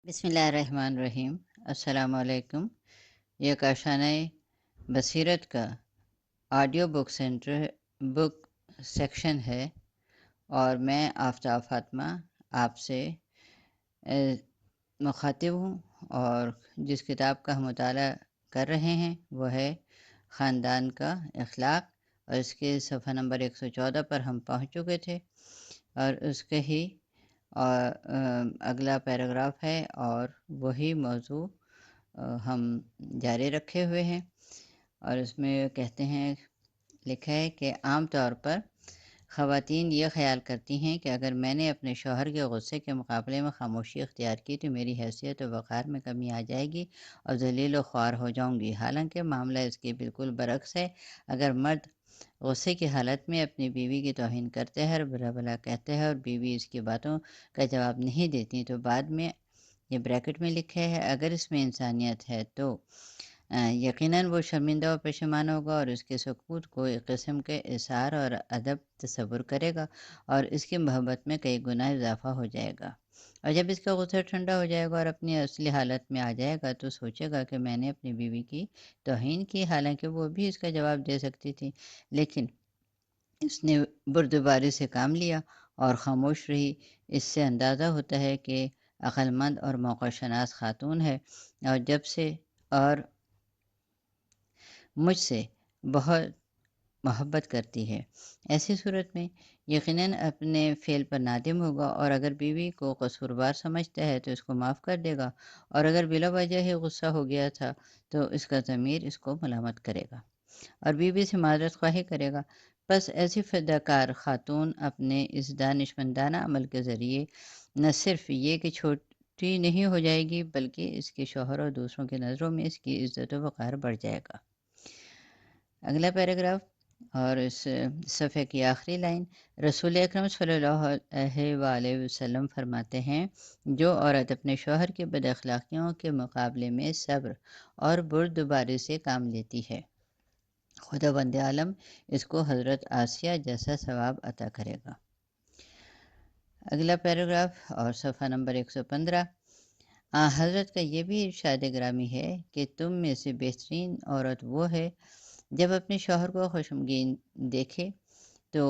بسم اللہ الرحمن الرحیم۔ السلام علیکم۔ یہ کاشانہ بصیرت کا آڈیو بک سیکشن ہے، اور میں آفتاب فاطمہ آپ سے مخاطب ہوں، اور جس کتاب کا ہم مطالعہ کر رہے ہیں وہ ہے خاندان کا اخلاق، اور اس کے صفحہ نمبر 114 پر ہم پہنچ چکے تھے، اور اس کے ہی اگلا پیراگراف ہے، اور وہی موضوع ہم جاری رکھے ہوئے ہیں۔ اور اس میں کہتے ہیں، لکھا ہے کہ عام طور پر خواتین یہ خیال کرتی ہیں کہ اگر میں نے اپنے شوہر کے غصے کے مقابلے میں خاموشی اختیار کی تو میری حیثیت و وقار میں کمی آ جائے گی اور ذلیل و خوار ہو جاؤں گی۔ حالانکہ معاملہ اس کے بالکل برعکس ہے۔ اگر مرد غصے کی حالت میں اپنی بیوی کی توہین کرتے ہیں اور برا بھلا کہتے ہیں اور بیوی اس کی باتوں کا جواب نہیں دیتی تو بعد میں، یہ بریکٹ میں لکھے ہے، اگر اس میں انسانیت ہے تو یقیناً وہ شرمندہ و پشیمان ہوگا اور اس کے سکوت کو ایک قسم کے اظہار اور ادب تصور کرے گا، اور اس کی محبت میں کئی گنا اضافہ ہو جائے گا۔ اور جب اس کا غصہ ٹھنڈا ہو جائے گا اور اپنی اصلی حالت میں آ جائے گا تو سوچے گا کہ میں نے اپنی بیوی کی توہین کی، حالانکہ وہ بھی اس کا جواب دے سکتی تھی، لیکن اس نے بردباری سے کام لیا اور خاموش رہی۔ اس سے اندازہ ہوتا ہے کہ عقل مند اور موقع شناس خاتون ہے، اور جب سے اور مجھ سے بہت محبت کرتی ہے۔ ایسی صورت میں یقیناً اپنے فعل پر نادم ہوگا، اور اگر بیوی کو قصوروار سمجھتا ہے تو اس کو معاف کر دے گا، اور اگر بلا وجہ ہی غصہ ہو گیا تھا تو اس کا ضمیر اس کو ملامت کرے گا اور بیوی سے معذرت خواہی کرے گا۔ بس ایسی فداکار خاتون اپنے اس دانش مندانہ عمل کے ذریعے نہ صرف یہ کہ چھوٹی نہیں ہو جائے گی، بلکہ اس کے شوہر اور دوسروں کی نظروں میں اس کی عزت و وقار بڑھ جائے گا۔ اگلا پیراگراف اور اس صفحے کی آخری لائن، رسول اکرم صلی اللہ علیہ وآلہ وسلم فرماتے ہیں، جو عورت اپنے شوہر کی بد اخلاقیوں کے مقابلے میں صبر اور بردباری سے کام لیتی ہے، خداوند عالم اس کو حضرت آسیہ جیسا ثواب عطا کرے گا۔ اگلا پیراگراف اور صفحہ نمبر 115، حضرت کا یہ بھی ارشاد گرامی ہے کہ تم میں سے بہترین عورت وہ ہے جب اپنے شوہر کو خشمگین دیکھے تو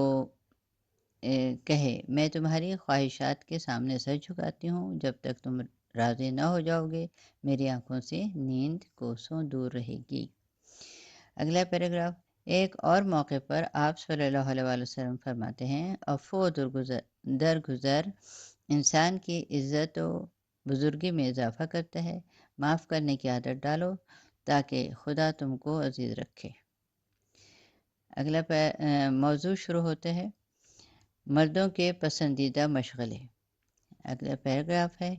کہے، میں تمہاری خواہشات کے سامنے سر جھکاتی ہوں، جب تک تم راضی نہ ہو جاؤ گے میری آنکھوں سے نیند کوسوں دور رہے گی۔ اگلا پیراگراف، ایک اور موقع پر آپ صلی اللہ علیہ وآلہ وسلم فرماتے ہیں، عفو و درگزر انسان کی عزت و بزرگی میں اضافہ کرتا ہے، معاف کرنے کی عادت ڈالو تاکہ خدا تم کو عزیز رکھے۔ اگلا موضوع شروع ہوتا ہے، مردوں کے پسندیدہ مشغلے۔ اگلا پیراگراف ہے،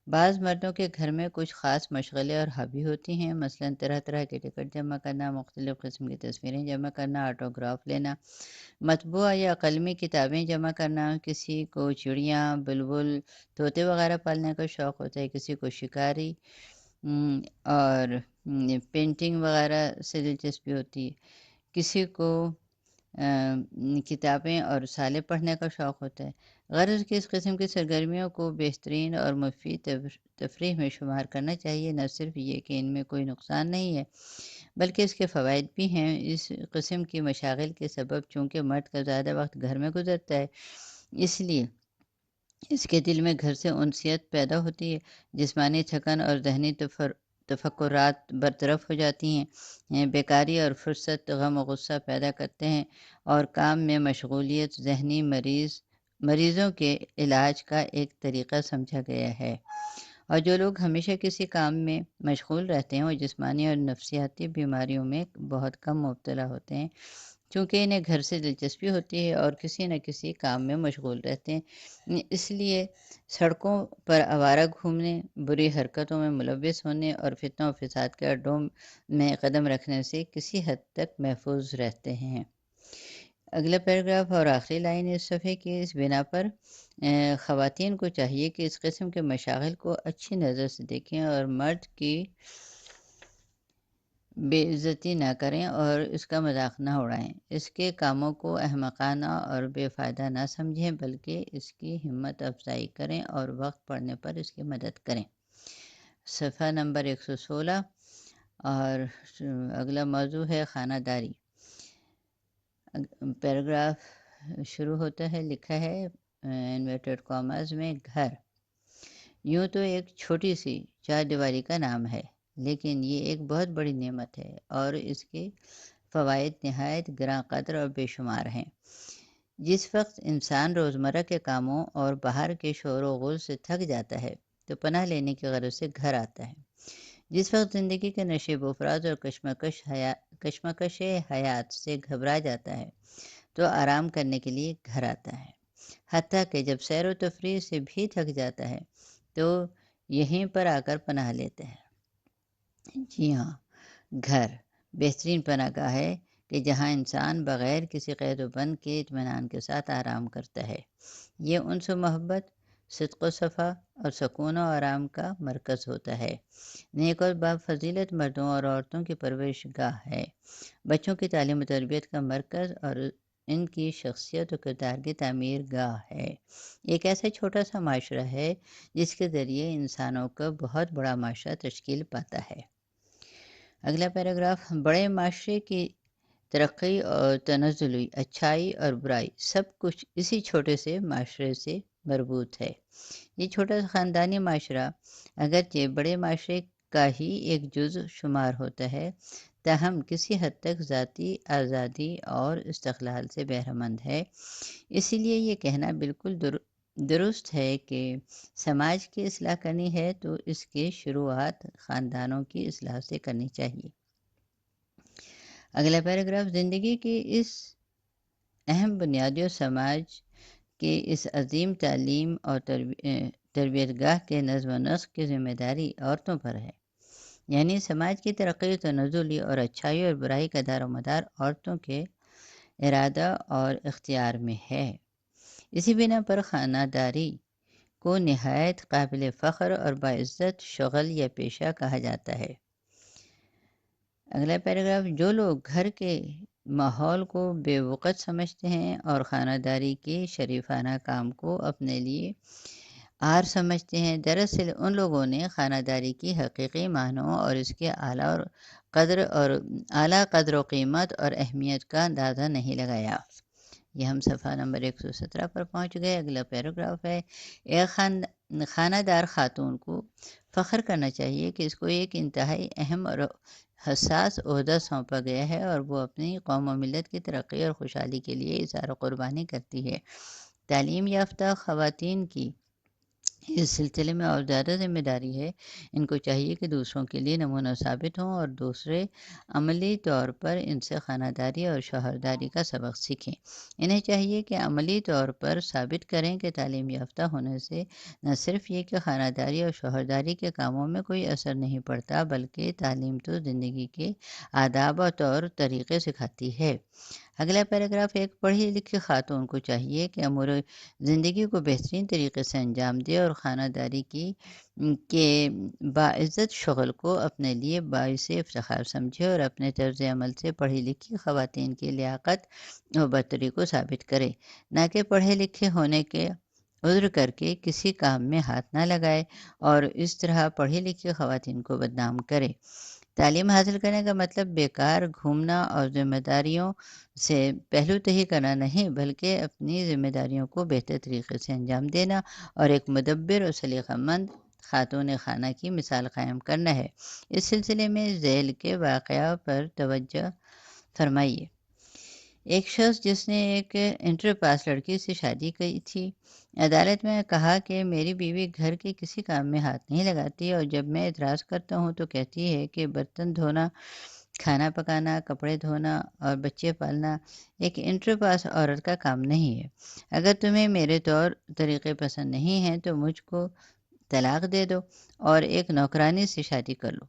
بعض مردوں کے گھر میں کچھ خاص مشغلے اور ہابی ہوتی ہیں، مثلاً طرح طرح کے ٹکٹ جمع کرنا، مختلف قسم کی تصویریں جمع کرنا، آٹوگراف لینا، مطبوعہ یا قلمی کتابیں جمع کرنا، کسی کو چڑیاں، بلبل، طوطے وغیرہ پالنے کا شوق ہوتا ہے، کسی کو شکاری اور پینٹنگ وغیرہ سے دلچسپی ہوتی ہے، کسی کو کتابیں اور رسالے پڑھنے کا شوق ہوتا ہے۔ غرض کہ اس قسم کی سرگرمیوں کو بہترین اور مفید تفریح میں شمار کرنا چاہیے۔ نہ صرف یہ کہ ان میں کوئی نقصان نہیں ہے بلکہ اس کے فوائد بھی ہیں۔ اس قسم کی مشاغل کے سبب چونکہ مرد کا زیادہ وقت گھر میں گزرتا ہے، اس لیے اس کے دل میں گھر سے انسیت پیدا ہوتی ہے، جسمانی تھکن اور ذہنی تفکرات برطرف ہو جاتی ہیں، بیکاری اور فرصت غم و غصہ پیدا کرتے ہیں، اور کام میں مشغولیت ذہنی مریضوں کے علاج کا ایک طریقہ سمجھا گیا ہے، اور جو لوگ ہمیشہ کسی کام میں مشغول رہتے ہیں وہ جسمانی اور نفسیاتی بیماریوں میں بہت کم مبتلا ہوتے ہیں، چونکہ انہیں گھر سے دلچسپی ہوتی ہے اور کسی نہ کسی کام میں مشغول رہتے ہیں۔ اس لیے سڑکوں پر آوارہ گھومنے، بری حرکتوں میں ملوث ہونے اور فتنہ و فساد کے اڈوں میں قدم رکھنے سے کسی حد تک محفوظ رہتے ہیں۔ اگلا پیراگراف اور آخری لائن اس صفحے کی، اس بنا پر خواتین کو چاہیے کہ اس قسم کے مشاغل کو اچھی نظر سے دیکھیں اور مرد کی بے عزتی نہ کریں اور اس کا مذاق نہ اڑائیں، اس کے کاموں کو احمقانہ اور بے فائدہ نہ سمجھیں بلکہ اس کی ہمت افزائی کریں اور وقت پڑنے پر اس کی مدد کریں۔ صفحہ نمبر 116 اور اگلا موضوع ہے خانہ داری۔ پیراگراف شروع ہوتا ہے، لکھا ہے انورٹڈ کاماز میں گھر۔ یوں تو ایک چھوٹی سی چار دیواری کا نام ہے، لیکن یہ ایک بہت بڑی نعمت ہے اور اس کے فوائد نہایت گراں قدر اور بے شمار ہیں۔ جس وقت انسان روزمرہ کے کاموں اور باہر کے شور و غل سے تھک جاتا ہے تو پناہ لینے کی غرض سے گھر آتا ہے۔ جس وقت زندگی کے نشیب و فراز اور کشمکش حیات سے گھبرا جاتا ہے تو آرام کرنے کے لیے گھر آتا ہے۔ حتیٰ کہ جب سیر و تفریح سے بھی تھک جاتا ہے تو یہیں پر آ کر پناہ لیتے ہیں۔ جی ہاں، گھر بہترین پناہ گاہ ہے کہ جہاں انسان بغیر کسی قید و بند کے اطمینان کے ساتھ آرام کرتا ہے۔ یہ انس و محبت، صدق و صفا اور سکون و آرام کا مرکز ہوتا ہے۔ نیک اور فضیلت مردوں اور عورتوں کی پرورش گاہ ہے، بچوں کی تعلیم و تربیت کا مرکز اور ان کی شخصیت و کردار کی تعمیر گاہ ہے۔ ایک ایسا چھوٹا سا معاشرہ ہے جس کے ذریعے انسانوں کا بہت بڑا معاشرہ تشکیل پاتا ہے۔ اگلا پیراگراف، بڑے معاشرے کی ترقی اور تنزلی، اچھائی اور برائی سب کچھ اسی چھوٹے سے معاشرے سے مربوط ہے۔ یہ چھوٹا سا خاندانی معاشرہ اگرچہ بڑے معاشرے کا ہی ایک جز شمار ہوتا ہے، تاہم کسی حد تک ذاتی آزادی اور استقلال سے بہرہ مند ہے۔ اسی لیے یہ کہنا بالکل درست ہے کہ سماج کی اصلاح کرنی ہے تو اس کی شروعات خاندانوں کی اصلاح سے کرنی چاہیے۔ اگلا پیراگراف، زندگی کی اس اہم بنیادی اور سماج کے اس عظیم تعلیم اور تربیت گاہ کے نظم و نسق کی ذمہ داری عورتوں پر ہے۔ یعنی سماج کی ترقی، تنزلی اور اچھائی اور برائی کا دار و مدار عورتوں کے ارادہ اور اختیار میں ہے۔ اسی بنا پر خانہ داری کو نہایت قابل فخر اور باعزت شغل یا پیشہ کہا جاتا ہے۔ اگلا پیراگراف، جو لوگ گھر کے ماحول کو بے وقت سمجھتے ہیں اور خانہ داری کے شریفانہ کام کو اپنے لیے عار سمجھتے ہیں، دراصل ان لوگوں نے خانہ داری کی حقیقی معنوں اور اس کے اعلیٰ قدر و قیمت اور اہمیت کا اندازہ نہیں لگایا۔ یہ ہم صفحہ نمبر 117 پر پہنچ گئے۔ اگلا پیراگراف ہے، ایک خانہ دار خاتون کو فخر کرنا چاہیے کہ اس کو ایک انتہائی اہم اور حساس عہدہ سونپا گیا ہے اور وہ اپنی قوم و ملت کی ترقی اور خوشحالی کے لیے اظہار و قربانی کرتی ہے۔ تعلیم یافتہ خواتین کی اس سلسلے میں اور زیادہ ذمہ داری ہے۔ ان کو چاہیے کہ دوسروں کے لیے نمونہ ثابت ہوں اور دوسرے عملی طور پر ان سے خانہ داری اور شوہرداری کا سبق سیکھیں۔ انہیں چاہیے کہ عملی طور پر ثابت کریں کہ تعلیم یافتہ ہونے سے نہ صرف یہ کہ خانہ داری اور شوہرداری کے کاموں میں کوئی اثر نہیں پڑتا، بلکہ تعلیم تو زندگی کے آداب اور طور طریقے سکھاتی ہے۔ اگلا پیراگراف، ایک پڑھی لکھی خاتون کو چاہیے کہ امور زندگی کو بہترین طریقے سے انجام دے اور خانہ داری کے باعزت شغل کو اپنے لیے باعث افتخار سمجھے اور اپنے طرز عمل سے پڑھی لکھی خواتین کی لیاقت و برتری کو ثابت کرے، نہ کہ پڑھے لکھے ہونے کے عذر کر کے کسی کام میں ہاتھ نہ لگائے اور اس طرح پڑھی لکھی خواتین کو بدنام کرے۔ تعلیم حاصل کرنے کا مطلب بیکار گھومنا اور ذمہ داریوں سے پہلو تہی کرنا نہیں، بلکہ اپنی ذمہ داریوں کو بہتر طریقے سے انجام دینا اور ایک مدبر اور سلیقہ مند خاتون خانہ کی مثال قائم کرنا ہے۔ اس سلسلے میں ذیل کے واقعہ پر توجہ فرمائیے۔ ایک شخص جس نے ایک انٹر پاس لڑکی سے شادی کی تھی، عدالت میں کہا کہ میری بیوی گھر کے کسی کام میں ہاتھ نہیں لگاتی اور جب میں اعتراض کرتا ہوں تو کہتی ہے کہ برتن دھونا، کھانا پکانا، کپڑے دھونا اور بچے پالنا ایک انٹر پاس عورت کا کام نہیں ہے۔ اگر تمہیں میرے طور طریقے پسند نہیں ہیں تو مجھ کو طلاق دے دو اور ایک نوکرانی سے شادی کر لو۔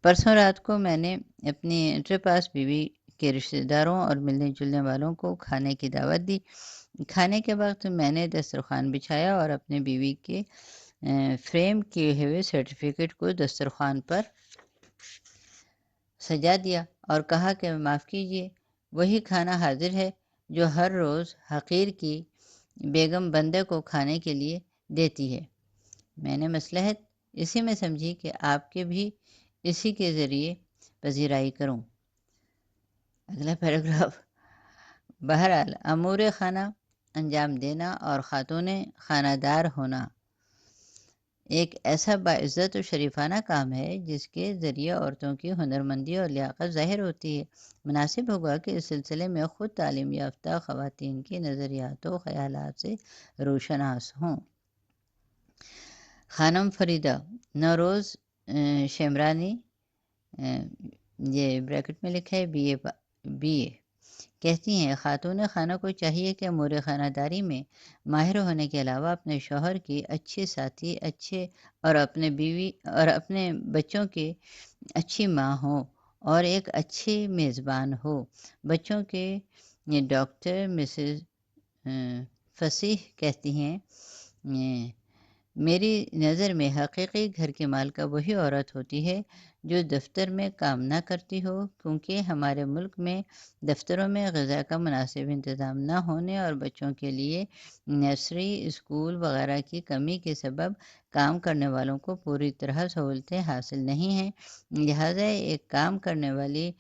پرسوں رات کو میں نے اپنی انٹر پاس بیوی کے رشتہ داروں اور ملنے جلنے والوں کو کھانے کی دعوت دی۔ کھانے کے وقت میں نے دسترخوان بچھایا اور اپنے بیوی کے فریم کیے ہوئے سرٹیفکیٹ کو دسترخوان پر سجا دیا اور کہا کہ معاف کیجیے، وہی کھانا حاضر ہے جو ہر روز حقیر کی بیگم بندے کو کھانے کے لیے دیتی ہے۔ میں نے مصلحت اسی میں سمجھی کہ آپ کے بھی اسی کے ذریعے پذیرائی کروں۔ اگلا پیراگراف، بہرحال امور خانہ انجام دینا اور خاتون خانہ دار ہونا ایک ایسا باعزت و شریفانہ کام ہے جس کے ذریعے عورتوں کی ہنرمندی اور لیاقت ظاہر ہوتی ہے۔ مناسب ہوگا کہ اس سلسلے میں خود تعلیم یافتہ خواتین کی نظریات و خیالات سے روشناس ہوں۔ خانم فریدہ نوروز شمرانی، یہ بریکٹ میں لکھا ہے بی اے، کہتی ہیں خاتون خانہ کو چاہیے کہ امور خانہ داری میں ماہر ہونے کے علاوہ اپنے شوہر کی اچھی ساتھی، اچھے اور اپنے بیوی اور اپنے بچوں کی اچھی ماں ہو اور ایک اچھی میزبان ہو۔ بچوں کے ڈاکٹر مسز فصیح کہتی ہیں میری نظر میں حقیقی گھر کی مالکہ وہی عورت ہوتی ہے جو دفتر میں کام نہ کرتی ہو، کیونکہ ہمارے ملک میں دفتروں میں غذا کا مناسب انتظام نہ ہونے اور بچوں کے لیے نرسری، اسکول وغیرہ کی کمی کے سبب کام کرنے والوں کو پوری طرح سہولتیں حاصل نہیں ہیں، لہٰذا ایک کام کرنے والی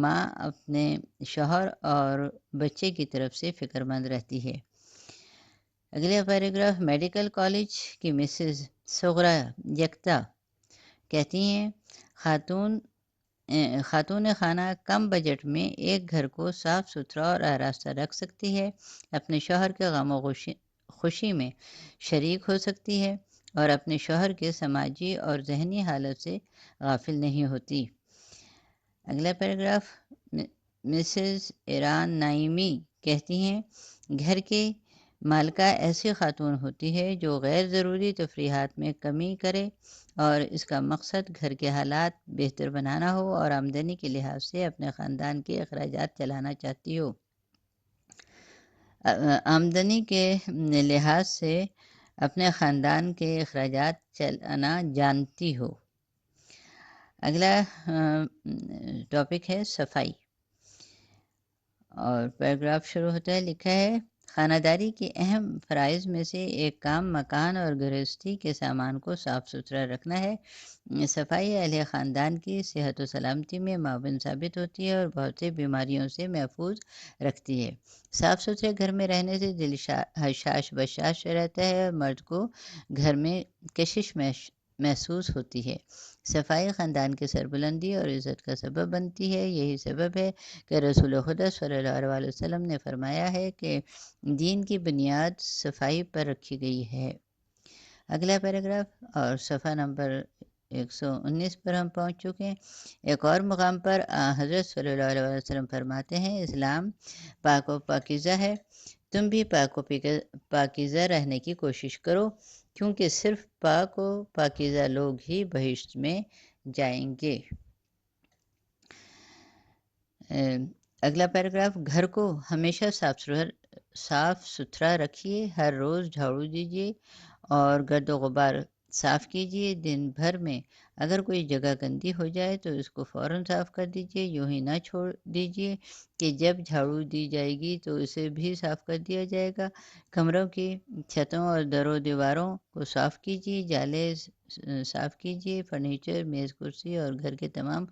ماں اپنے شوہر اور بچے کی طرف سے فکر مند رہتی ہے۔ اگلے پیراگراف، میڈیکل کالج کی مسز صغریٰ یکتا کہتی ہیں خاتون خانہ کم بجٹ میں ایک گھر کو صاف ستھرا اور آراستہ رکھ سکتی ہے، اپنے شوہر کے غم و خوشی میں شریک ہو سکتی ہے اور اپنے شوہر کے سماجی اور ذہنی حالت سے غافل نہیں ہوتی۔ اگلا پیراگراف، مسز ایران نائمی کہتی ہیں گھر کے مالکہ ایسی خاتون ہوتی ہے جو غیر ضروری تفریحات میں کمی کرے اور اس کا مقصد گھر کے حالات بہتر بنانا ہو اور آمدنی کے لحاظ سے اپنے خاندان کے اخراجات چلانا چاہتی ہو۔ آمدنی کے لحاظ سے اپنے خاندان کے اخراجات چلانا جانتی ہو۔ اگلا ٹاپک ہے صفائی، اور پیراگراف شروع ہوتا ہے، لکھا ہے خانہ داری کی اہم فرائض میں سے ایک کام مکان اور گرہستی کے سامان کو صاف ستھرا رکھنا ہے۔ صفائی اہل خاندان کی صحت و سلامتی میں معاون ثابت ہوتی ہے اور بہت سی بیماریوں سے محفوظ رکھتی ہے۔ صاف ستھرے گھر میں رہنے سے دل حشاش بشاش رہتا ہے اور مرد کو گھر میں کشش محسوس ہوتی ہے۔ صفائی خاندان کی سربلندی اور عزت کا سبب بنتی ہے۔ یہی سبب ہے کہ رسول خدا صلی اللہ علیہ وسلم نے فرمایا ہے کہ دین کی بنیاد صفائی پر رکھی گئی ہے۔ اگلا پیراگراف، اور صفحہ نمبر 119 پر ہم پہنچ چکے ہیں۔ ایک اور مقام پر حضرت صلی اللہ علیہ وسلم فرماتے ہیں اسلام پاک و پاکیزہ ہے، تم بھی پاک و پاکیزہ رہنے کی کوشش کرو، کیونکہ صرف پاک و پاکیزہ لوگ ہی بہشت میں جائیں گے۔ اگلا پیراگراف، گھر کو ہمیشہ صاف ستھرا رکھیے، ہر روز جھاڑو دیجیے اور گرد و غبار صاف کیجیے۔ دن بھر میں اگر کوئی جگہ گندی ہو جائے تو اس کو فوراً صاف کر دیجیے، یوں ہی نہ چھوڑ دیجیے کہ جب جھاڑو دی جائے گی تو اسے بھی صاف کر دیا جائے گا۔ کمروں کی چھتوں اور در و دیواروں کو صاف کیجیے، جالے صاف کیجیے، فرنیچر، میز کرسی اور گھر کے تمام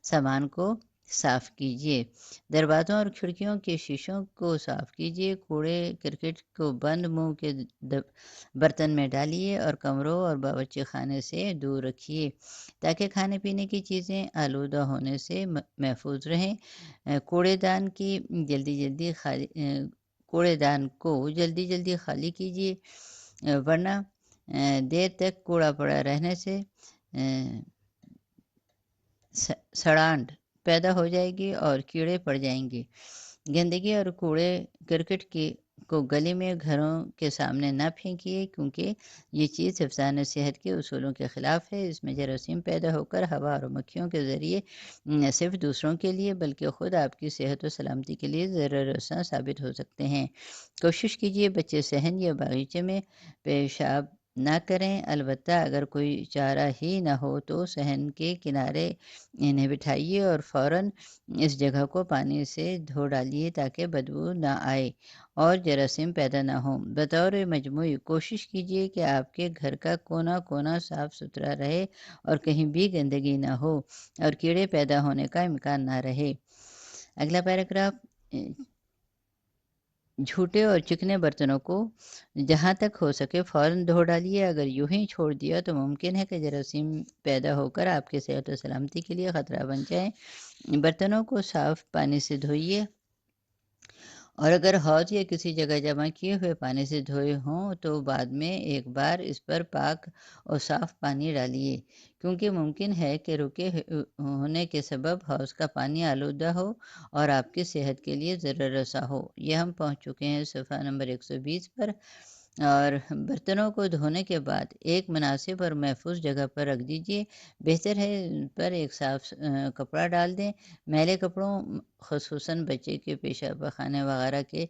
سامان کو صاف کیجیے۔ دروازوں اور کھڑکیوں کے شیشوں کو صاف کیجیے، کوڑے کرکٹ کو بند منہ کے برتن میں ڈالیے اور کمروں اور باورچی خانے سے دور رکھیے تاکہ کھانے پینے کی چیزیں آلودہ ہونے سے محفوظ رہیں۔ کوڑے دان کو جلدی جلدی خالی کیجیے، ورنہ دیر تک کوڑا پڑا رہنے سے سڑانٹ پیدا ہو جائے گی اور کیڑے پڑ جائیں گے۔ گندگی اور کوڑے کرکٹ کو گلی میں گھروں کے سامنے نہ پھینکیے، کیونکہ یہ چیز حفظان صحت کے اصولوں کے خلاف ہے۔ اس میں جراثیم پیدا ہو کر ہوا اور مکھیوں کے ذریعے نہ صرف دوسروں کے لیے بلکہ خود آپ کی صحت و سلامتی کے لیے ضرر رساں ثابت ہو سکتے ہیں۔ کوشش کیجیے بچے صحن یا باغیچے میں پیشاب نہ کریں۔ البتہ اگر کوئی چارہ ہی نہ ہو تو صحن کے کنارے انہیں بٹھائیے اور فوراً اس جگہ کو پانی سے دھو ڈالیے تاکہ بدبو نہ آئے اور جراثیم پیدا نہ ہوں۔ بطور مجموعی کوشش کیجیے کہ آپ کے گھر کا کونا کونا صاف ستھرا رہے اور کہیں بھی گندگی نہ ہو اور کیڑے پیدا ہونے کا امکان نہ رہے۔ اگلا پیراگراف، جھوٹے اور چکنے برتنوں کو جہاں تک ہو سکے فوراً دھو ڈالیے۔ اگر یوں ہی چھوڑ دیا تو ممکن ہے کہ جراثیم پیدا ہو کر آپ کے صحت و سلامتی کے لیے خطرہ بن جائیں۔ برتنوں کو صاف پانی سے دھوئیے اور اگر حوض یا کسی جگہ جمع کیے ہوئے پانی سے دھوئے ہوں تو بعد میں ایک بار اس پر پاک اور صاف پانی ڈالیے، کیونکہ ممکن ہے کہ رکے ہونے کے سبب حوض کا پانی آلودہ ہو اور آپ کی صحت کے لیے ضرر رساں ہو۔ یہ ہم پہنچ چکے ہیں صفحہ نمبر 120 پر۔ اور برتنوں کو دھونے کے بعد ایک مناسب اور محفوظ جگہ پر رکھ دیجیے۔ بہتر ہے ان پر ایک صاف کپڑا ڈال دیں۔ میلے کپڑوں، خصوصاً بچے کے پیشاب خانے وغیرہ کے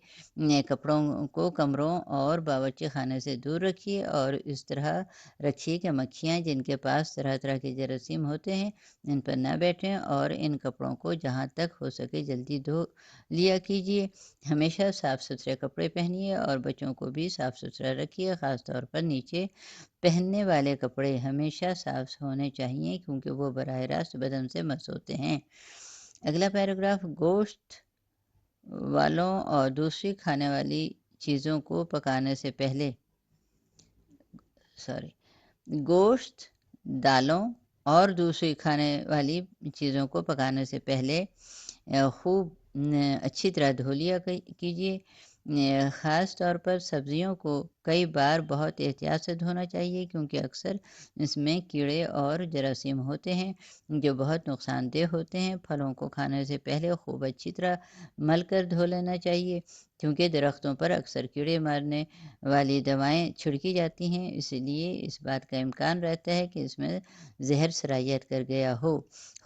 کپڑوں کو کمروں اور باورچی خانے سے دور رکھیے اور اس طرح رکھیے کہ مکھیاں جن کے پاس طرح طرح کے جراثیم ہوتے ہیں ان پر نہ بیٹھیں، اور ان کپڑوں کو جہاں تک ہو سکے جلدی دھو لیا کیجیے۔ ہمیشہ صاف ستھرے کپڑے پہنیے اور بچوں کو بھی صاف ستھرا رکھیے۔ خاص طور پر نیچے پہننے والے کپڑے ہمیشہ صاف ہونے چاہیے کیونکہ وہ براہ راست بدن سے مس ہوتے ہیں۔ اگلا پیراگراف، گوشت والوں اور دوسری کھانے والی چیزوں کو پکانے سے پہلے گوشت، دالوں اور دوسری کھانے والی چیزوں کو پکانے سے پہلے خوب اچھی طرح دھو لیا کیجیے۔ خاص طور پر سبزیوں کو کئی بار بہت احتیاط سے دھونا چاہیے کیونکہ اکثر اس میں کیڑے اور جراثیم ہوتے ہیں جو بہت نقصان دہ ہوتے ہیں۔ پھلوں کو کھانے سے پہلے خوب اچھی طرح مل کر دھو لینا چاہیے کیونکہ درختوں پر اکثر کیڑے مارنے والی دوائیں چھڑکی جاتی ہیں، اس لیے اس بات کا امکان رہتا ہے کہ اس میں زہر سرایت کر گیا ہو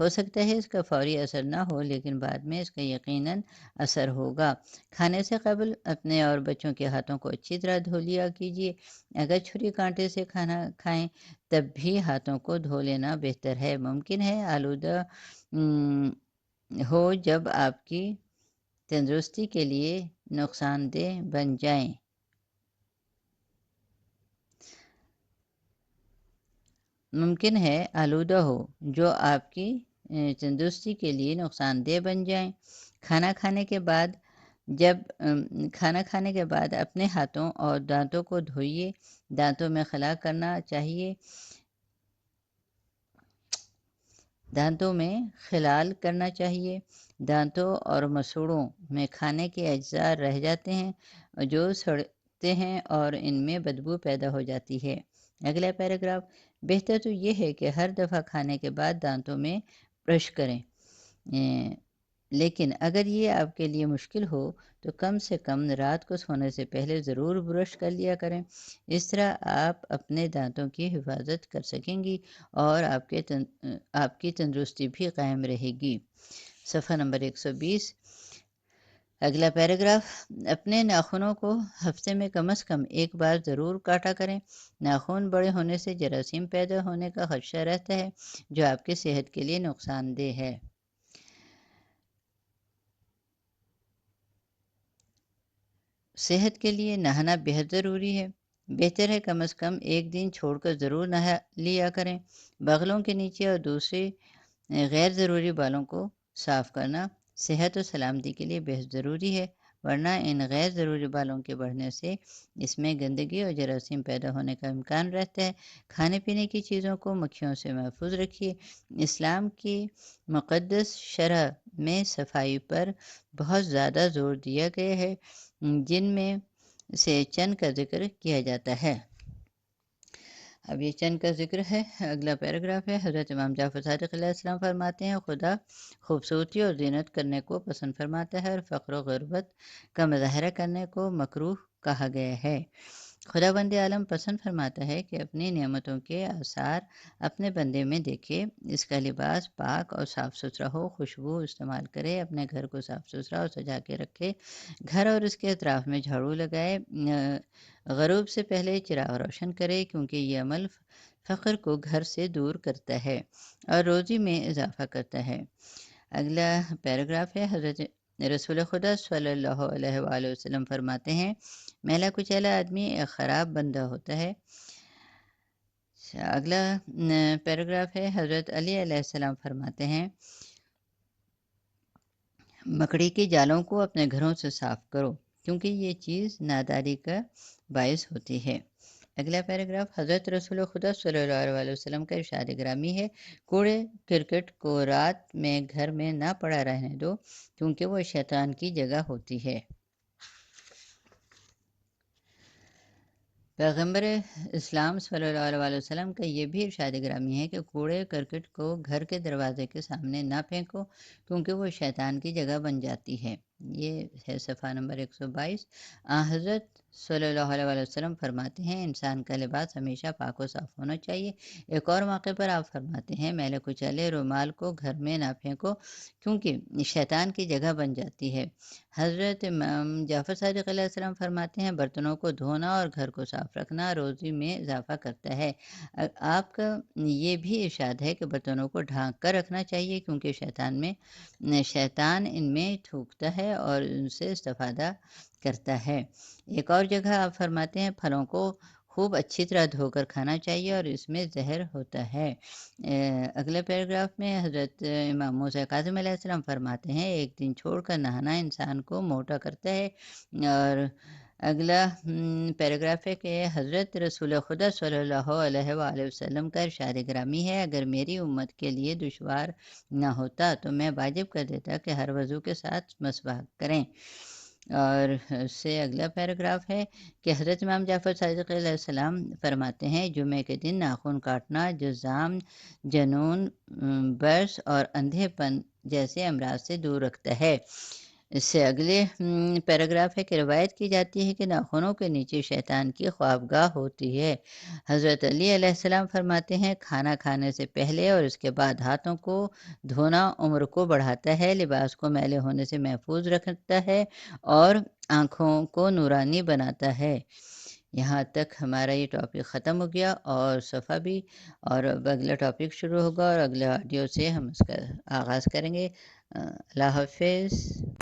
سکتا ہے اس کا فوری اثر نہ ہو لیکن بعد میں اس کا یقیناً اثر ہوگا۔ کھانے سے قبل اپنے اور بچوں کے ہاتھوں کو اچھی طرح دھو لیا کیجیے۔ اگر چھری کانٹے سے کھانا کھائیں تب بھی ہاتھوں کو دھو لینا بہتر ہے۔ ممکن ہے آلودہ ہو جب آپ کی تندرستی کے لیے نقصان دہ بن جائیں۔ ممکن ہے آلودہ ہو جو آپ کی تندرستی کے لیے نقصان دہ بن جائیں۔ کھانا کھانے کے بعد اپنے ہاتھوں اور دانتوں کو دھوئیے۔ دانتوں میں خلا کرنا چاہیے دانتوں میں خلال کرنا چاہیے۔ دانتوں اور مسوڑوں میں کھانے کے اجزاء رہ جاتے ہیں جو سڑتے ہیں اور ان میں بدبو پیدا ہو جاتی ہے۔ اگلا پیراگراف، بہتر تو یہ ہے کہ ہر دفعہ کھانے کے بعد دانتوں میں برش کریں، لیکن اگر یہ آپ کے لیے مشکل ہو تو کم سے کم رات کو سونے سے پہلے ضرور برش کر لیا کریں۔ اس طرح آپ اپنے دانتوں کی حفاظت کر سکیں گی اور آپ کی تندرستی بھی قائم رہے گی۔ صفحہ نمبر 120۔ اگلا پیراگراف، اپنے ناخنوں کو ہفتے میں کم از کم ایک بار ضرور کاٹا کریں۔ ناخن بڑے ہونے سے جراثیم پیدا ہونے کا خدشہ رہتا ہے جو آپ کی صحت کے لیے نقصان دہ ہے۔ صحت کے لیے نہانا بہت ضروری ہے۔ بہتر ہے کم از کم ایک دن چھوڑ کر ضرور نہا لیا کریں۔ بغلوں کے نیچے اور دوسرے غیر ضروری بالوں کو صاف کرنا صحت و سلامتی کے لیے بہت ضروری ہے، ورنہ ان غیر ضروری بالوں کے بڑھنے سے اس میں گندگی اور جراثیم پیدا ہونے کا امکان رہتا ہے۔ کھانے پینے کی چیزوں کو مکھیوں سے محفوظ رکھیے۔ اسلام کی مقدس شرح میں صفائی پر بہت زیادہ زور دیا گیا ہے، جن میں سے چند کا ذکر کیا جاتا ہے۔ اب یہ چند کا ذکر ہے۔ اگلا پیراگراف ہے، حضرت امام جعفر صادق علیہ السلام فرماتے ہیں، خدا خوبصورتی اور زینت کرنے کو پسند فرماتا ہے اور فقر و غربت کا مظاہرہ کرنے کو مکروہ کہا گیا ہے۔ خداوند عالم پسند فرماتا ہے کہ اپنی نعمتوں کے آثار اپنے بندے میں دیکھے، اس کا لباس پاک اور صاف ستھرا ہو، خوشبو استعمال کرے، اپنے گھر کو صاف ستھرا اور سجا کے رکھے، گھر اور اس کے اطراف میں جھاڑو لگائے، غروب سے پہلے چراغ روشن کرے، کیونکہ یہ عمل فقر کو گھر سے دور کرتا ہے اور روزی میں اضافہ کرتا ہے۔ اگلا پیراگراف ہے، حضرت رسول خدا صلی اللہ علیہ وآلہ وسلم فرماتے ہیں، میلا کچیلا آدمی ایک خراب بندہ ہوتا ہے۔ اگلا پیراگراف ہے، حضرت علی علیہ السلام فرماتے ہیں، مکڑی کے جالوں کو اپنے گھروں سے صاف کرو، کیونکہ یہ چیز ناداری کا باعث ہوتی ہے۔ اگلا پیراگراف، حضرت رسول خدا صلی اللہ علیہ وسلم کا ارشاد گرامی ہے، کوڑے کرکٹ کو رات میں گھر میں نہ پڑا رہنے دو، کیونکہ وہ شیطان کی جگہ ہوتی ہے۔ پیغمبر اسلام صلی اللہ علیہ وسلم کا یہ بھی ارشاد گرامی ہے کہ کوڑے کرکٹ کو گھر کے دروازے کے سامنے نہ پھینکو، کیونکہ وہ شیطان کی جگہ بن جاتی ہے۔ یہ ہے صفحہ نمبر 122۔ حضرت صلی اللہ علیہ وسلم فرماتے ہیں، انسان کا لباس ہمیشہ پاک و صاف ہونا چاہیے۔ ایک اور موقع پر آپ فرماتے ہیں، میلے کچیلے رومال کو گھر میں نہ پھینکو، کیونکہ شیطان کی جگہ بن جاتی ہے۔ حضرت امام جعفر صادق علیہ السلام فرماتے ہیں، برتنوں کو دھونا اور گھر کو صاف رکھنا روزی میں اضافہ کرتا ہے۔ آپ کا یہ بھی ارشاد ہے کہ برتنوں کو ڈھانک کر رکھنا چاہیے، کیونکہ شیطان ان میں تھوکتا ہے اور ان سے استفادہ کرتا ہے۔ ایک اور جگہ آپ فرماتے ہیں، پھلوں کو خوب اچھی طرح دھو کر کھانا چاہیے اور اس میں زہر ہوتا ہے۔ اگلے پیراگراف میں حضرت امام موسیٰ کاظم علیہ السلام فرماتے ہیں، ایک دن چھوڑ کر نہانا انسان کو موٹا کرتا ہے۔ اور اگلا پیراگراف ہے کہ حضرت رسول خدا صلی اللہ علیہ وآلہ وسلم کا ارشاد گرامی ہے، اگر میری امت کے لیے دشوار نہ ہوتا تو میں واجب کر دیتا کہ ہر وضو کے ساتھ مسواک کریں۔ اور اس سے اگلا پیراگراف ہے کہ حضرت امام جعفر صادق علیہ السلام فرماتے ہیں، جمعے کے دن ناخن کاٹنا جذام، جنون، برس اور اندھے پن جیسے امراض سے دور رکھتا ہے۔ اس سے اگلے پیراگراف ہے کہ روایت کی جاتی ہے کہ ناخنوں کے نیچے شیطان کی خوابگاہ ہوتی ہے۔ حضرت علی علیہ السلام فرماتے ہیں، کھانا کھانے سے پہلے اور اس کے بعد ہاتھوں کو دھونا عمر کو بڑھاتا ہے، لباس کو میلے ہونے سے محفوظ رکھتا ہے اور آنکھوں کو نورانی بناتا ہے۔ یہاں تک ہمارا یہ ٹاپک ختم ہو گیا اور صفحہ بھی، اور اب اگلا ٹاپک شروع ہوگا اور اگلے آڈیو سے ہم اس کا آغاز کریں گے۔ اللہ حافظ۔